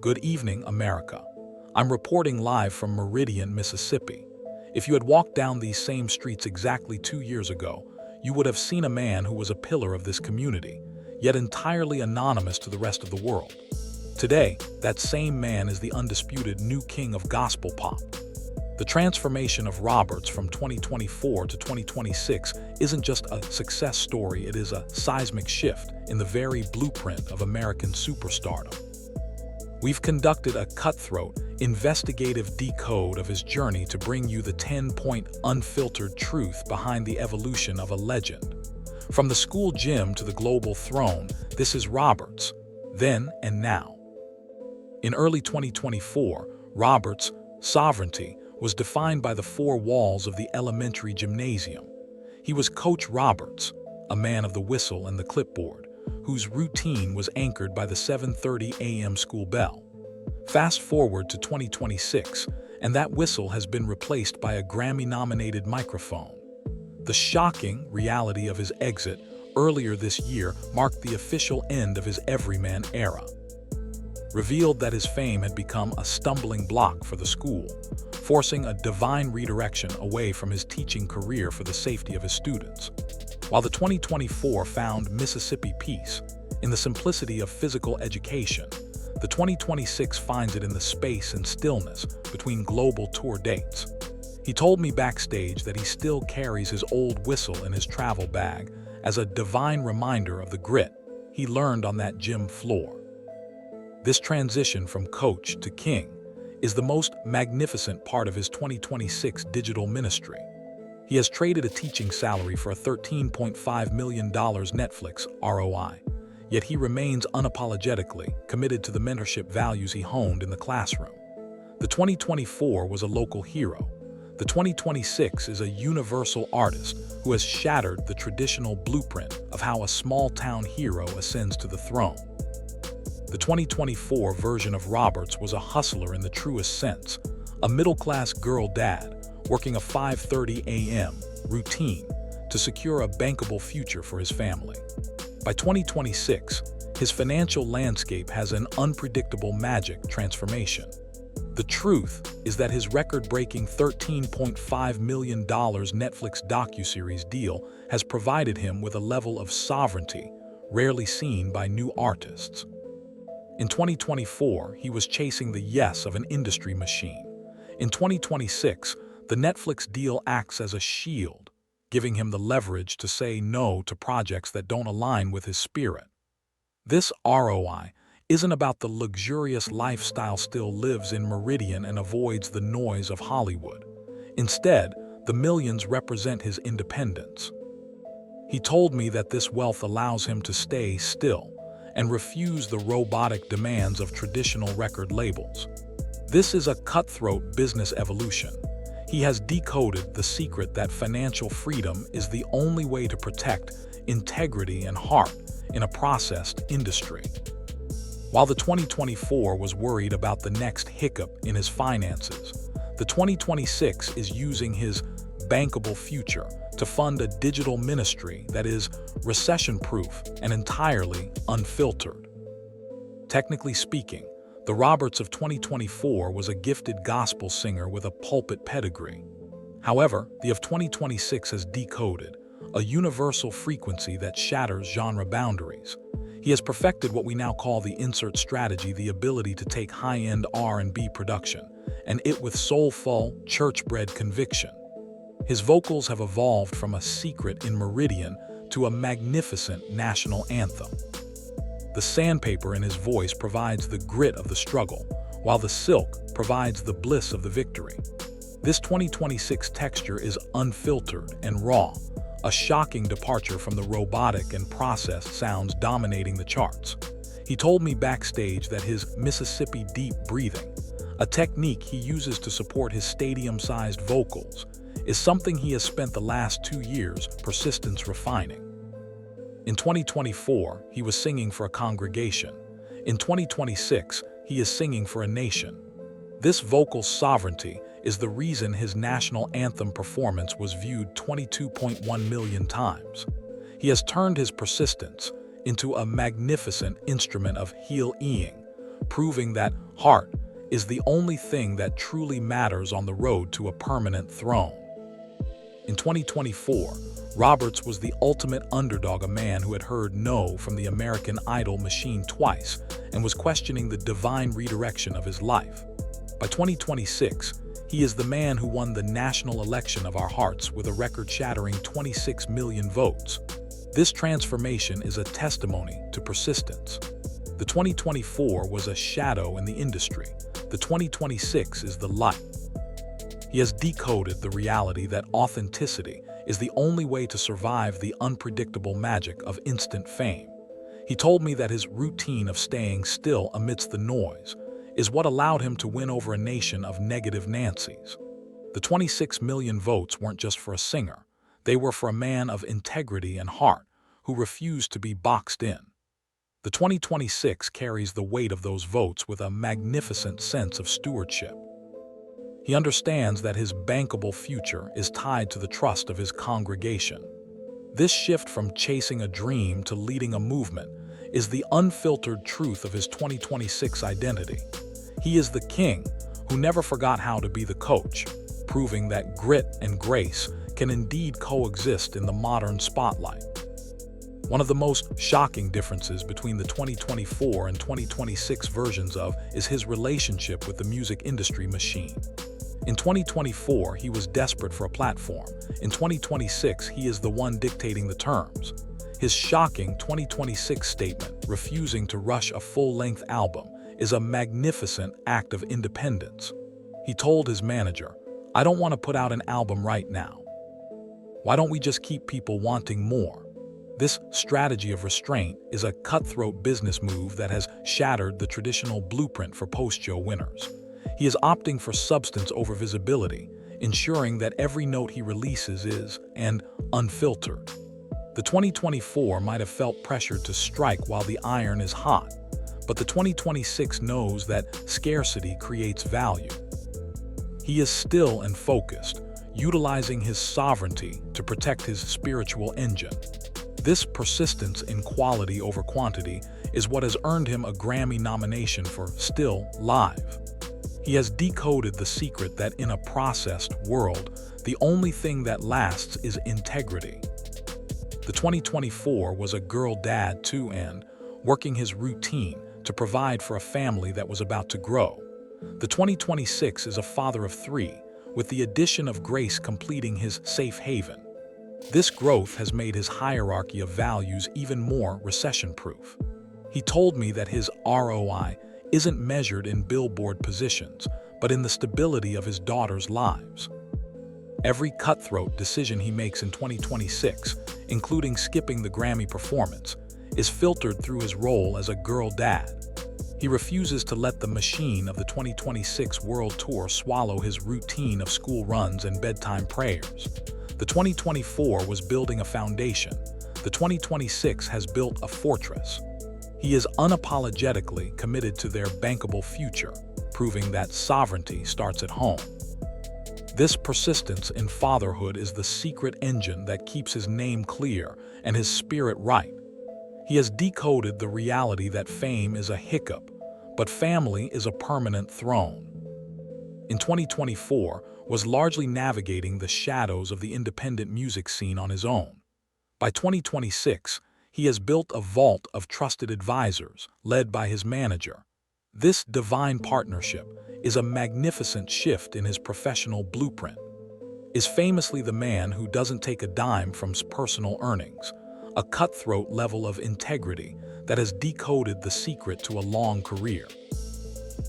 Good evening, America. I'm reporting live from Meridian, Mississippi. If you had walked down these same streets exactly 2 years ago, you would have seen a man who was a pillar of this community, yet entirely anonymous to the rest of the world. Today, that same man is the undisputed new king of gospel pop. The transformation of Roberts from 2024 to 2026 isn't just a success story, it is a seismic shift in the very blueprint of American superstardom. We've conducted a cutthroat, investigative decode of his journey to bring you the 10-point unfiltered truth behind the evolution of a legend. From the school gym to the global throne, this is Roberts, then and now. In early 2024, Roberts' sovereignty was defined by the four walls of the elementary gymnasium. He was Coach Roberts, a man of the whistle and the clipboard, whose routine was anchored by the 7:30 a.m. school bell. Fast forward to 2026, and that whistle has been replaced by a Grammy-nominated microphone. The shocking reality of his exit earlier this year marked the official end of his everyman era. Revealed that his fame had become a stumbling block for the school, forcing a divine redirection away from his teaching career for the safety of his students. While the 2024 found Mississippi peace in the simplicity of physical education, the 2026 finds it in the space and stillness between global tour dates. He told me backstage that he still carries his old whistle in his travel bag as a divine reminder of the grit he learned on that gym floor. This transition from coach to king is the most magnificent part of his 2026 digital ministry. He has traded a teaching salary for a $13.5 million Netflix ROI, yet he remains unapologetically committed to the mentorship values he honed in the classroom. The 2024 was a local hero. The 2026 is a universal artist who has shattered the traditional blueprint of how a small-town hero ascends to the throne. The 2024 version of Roberts was a hustler in the truest sense, a middle-class girl dad working a 5:30 a.m. routine to secure a bankable future for his family. By 2026, his financial landscape has an unpredictable magic transformation. The truth is that his record-breaking $13.5 million Netflix docuseries deal has provided him with a level of sovereignty rarely seen by new artists. In 2024, he was chasing the yes of an industry machine. In 2026, the Netflix deal acts as a shield, giving him the leverage to say no to projects that don't align with his spirit. This ROI isn't about the luxurious lifestyle still lives in Meridian and avoids the noise of Hollywood. Instead, the millions represent his independence. He told me that this wealth allows him to stay still and refuse the robotic demands of traditional record labels. This is a cutthroat business evolution. He has decoded the secret that financial freedom is the only way to protect integrity and heart in a processed industry. While the 2024 was worried about the next hiccup in his finances, the 2026 is using his bankable future to fund a digital ministry that is recession-proof and entirely unfiltered. Technically speaking, the Roberts of 2024 was a gifted gospel singer with a pulpit pedigree. However, the of 2026 has decoded a universal frequency that shatters genre boundaries. He has perfected what we now call the insert strategy, the ability to take high-end R&B production, and it with soulful, church-bred conviction. His vocals have evolved from a secret in Meridian to a magnificent national anthem. The sandpaper in his voice provides the grit of the struggle, while the silk provides the bliss of the victory. This 2026 texture is unfiltered and raw, a shocking departure from the robotic and processed sounds dominating the charts. He told me backstage that his Mississippi deep breathing, a technique he uses to support his stadium-sized vocals, is something he has spent the last 2 years persistence refining. In 2024, he was singing for a congregation. In 2026, he is singing for a nation. This vocal sovereignty is the reason his national anthem performance was viewed 22.1 million times. He has turned his persistence into a magnificent instrument of healing, proving that heart is the only thing that truly matters on the road to a permanent throne. In 2024, Roberts was the ultimate underdog, a man who had heard no from the American Idol machine twice and was questioning the divine redirection of his life. By 2026, he is the man who won the national election of our hearts with a record-shattering 26 million votes. This transformation is a testimony to persistence. The 2024 was a shadow in the industry. The 2026 is the light. He has decoded the reality that authenticity is the only way to survive the unpredictable magic of instant fame. He told me that his routine of staying still amidst the noise is what allowed him to win over a nation of negative Nancys. The 26 million votes weren't just for a singer. They were for a man of integrity and heart who refused to be boxed in. The 2026 carries the weight of those votes with a magnificent sense of stewardship. He understands that his bankable future is tied to the trust of his congregation. This shift from chasing a dream to leading a movement is the unfiltered truth of his 2026 identity. He is the king who never forgot how to be the coach, proving that grit and grace can indeed coexist in the modern spotlight. One of the most shocking differences between the 2024 and 2026 versions is his relationship with the music industry machine. In 2024, he was desperate for a platform. In 2026, he is the one dictating the terms. His shocking 2026 statement, refusing to rush a full-length album, is a magnificent act of independence. He told his manager, "I don't want to put out an album right now. Why don't we just keep people wanting more?" This strategy of restraint is a cutthroat business move that has shattered the traditional blueprint for post-show winners. He is opting for substance over visibility, ensuring that every note he releases is unfiltered. The 2024 might have felt pressured to strike while the iron is hot, but the 2026 knows that scarcity creates value. He is still and focused, utilizing his sovereignty to protect his spiritual engine. This persistence in quality over quantity is what has earned him a Grammy nomination for Still Live. He has decoded the secret that in a processed world, the only thing that lasts is integrity. The 2024 was a girl dad too, and working his routine to provide for a family that was about to grow. The 2026 is a father of 3, with the addition of grace completing his safe haven. This growth has made his hierarchy of values even more recession-proof. He told me that his ROI isn't measured in billboard positions, but in the stability of his daughters' lives. Every cutthroat decision he makes in 2026, including skipping the Grammy performance, is filtered through his role as a girl dad. He refuses to let the machine of the 2026 World Tour swallow his routine of school runs and bedtime prayers. The 2024 was building a foundation. The 2026 has built a fortress. He is unapologetically committed to their bankable future, proving that sovereignty starts at home. This persistence in fatherhood is the secret engine that keeps his name clear and his spirit right. He has decoded the reality that fame is a hiccup, but family is a permanent throne. In 2024, was largely navigating the shadows of the independent music scene on his own. By 2026, he has built a vault of trusted advisors, led by his manager. This divine partnership is a magnificent shift in his professional blueprint. Is famously the man who doesn't take a dime from personal earnings, a cutthroat level of integrity that has decoded the secret to a long career.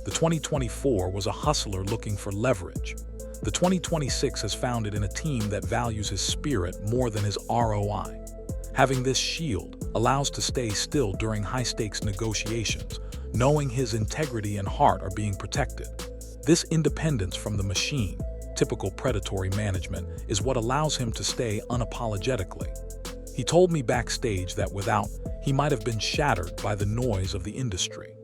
The 2024 was a hustler looking for leverage. The 2026 has found it in a team that values his spirit more than his ROI. Having this shield allows to stay still during high-stakes negotiations, knowing his integrity and heart are being protected. This independence from the machine, typical predatory management, is what allows him to stay unapologetically. He told me backstage that without, he might have been shattered by the noise of the industry.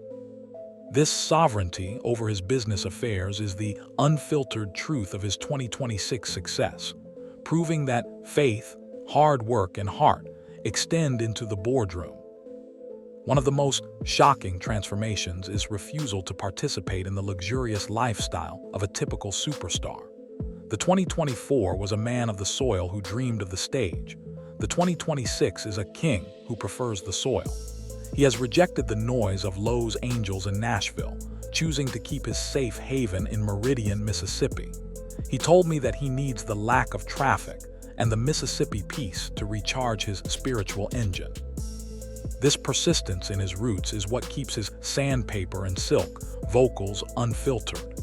This sovereignty over his business affairs is the unfiltered truth of his 2026 success, proving that faith, hard work, and heart extend into the boardroom. One of the most shocking transformations is refusal to participate in the luxurious lifestyle of a typical superstar. The 2024 was a man of the soil who dreamed of the stage. The 2026 is a king who prefers the soil. He has rejected the noise of Los Angeles and Nashville, choosing to keep his safe haven in Meridian, Mississippi. He told me that he needs the lack of traffic and the Mississippi peace to recharge his spiritual engine. This persistence in his roots is what keeps his Sandpaper and Silk vocals unfiltered.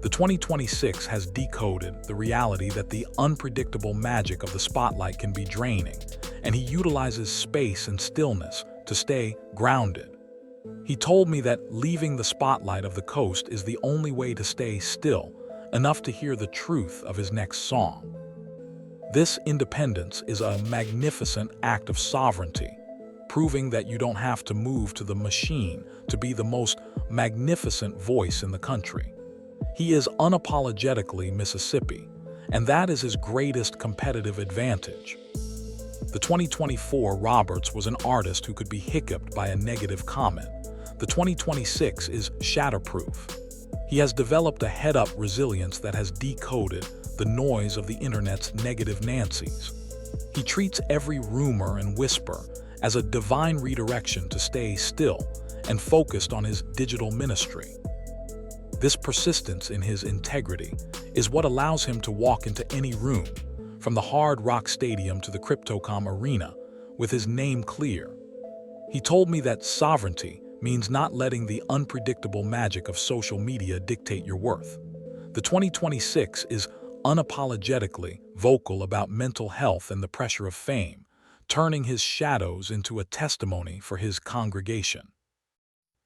The 2026 has decoded the reality that the unpredictable magic of the spotlight can be draining, and he utilizes space and stillness to stay grounded. He told me that leaving the spotlight of the coast is the only way to stay still, enough to hear the truth of his next song. This independence is a magnificent act of sovereignty, proving that you don't have to move to the machine to be the most magnificent voice in the country. He is unapologetically Mississippi, and that is his greatest competitive advantage. The 2024 Roberts was an artist who could be hiccuped by a negative comment. The 2026 is shatterproof. He has developed a head-up resilience that has decoded the noise of the internet's negative Nancys. He treats every rumor and whisper as a divine redirection to stay still and focused on his digital ministry. This persistence in his integrity is what allows him to walk into any room, from the Hard Rock Stadium to the Crypto.com Arena, with his name clear. He told me that sovereignty means not letting the unpredictable magic of social media dictate your worth. The 2026 is unapologetically vocal about mental health and the pressure of fame, turning his shadows into a testimony for his congregation.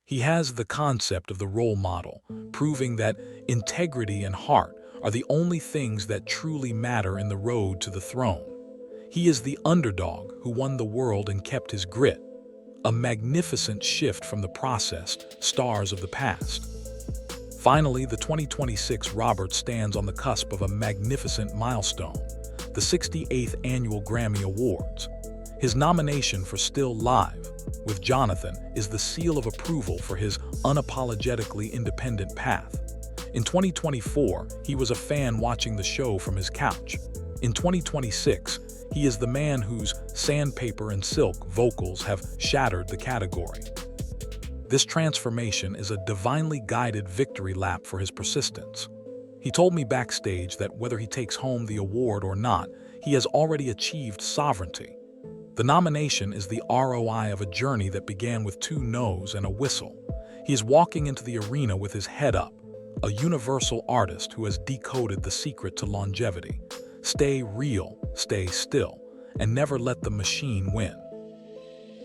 He has the concept of the role model, proving that integrity and heart are the only things that truly matter in the road to the throne. He is the underdog who won the world and kept his grit, a magnificent shift from the processed stars of the past. Finally, the 2026 Roberts stands on the cusp of a magnificent milestone, the 68th Annual Grammy Awards. His nomination for Still Live with Jonathan is the seal of approval for his unapologetically independent path. In 2024, he was a fan watching the show from his couch. In 2026, he is the man whose Sandpaper and Silk vocals have shattered the category. This transformation is a divinely guided victory lap for his persistence. He told me backstage that whether he takes home the award or not, he has already achieved sovereignty. The nomination is the ROI of a journey that began with 2 no's and a whistle. He is walking into the arena with his head up, a universal artist who has decoded the secret to longevity. Stay real, stay still, and never let the machine win.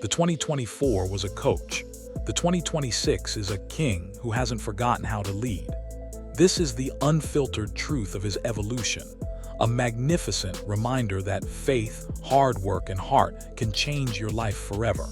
The 2024 was a coach. The 2026 is a king who hasn't forgotten how to lead. This is the unfiltered truth of his evolution, a magnificent reminder that faith, hard work, and heart can change your life forever.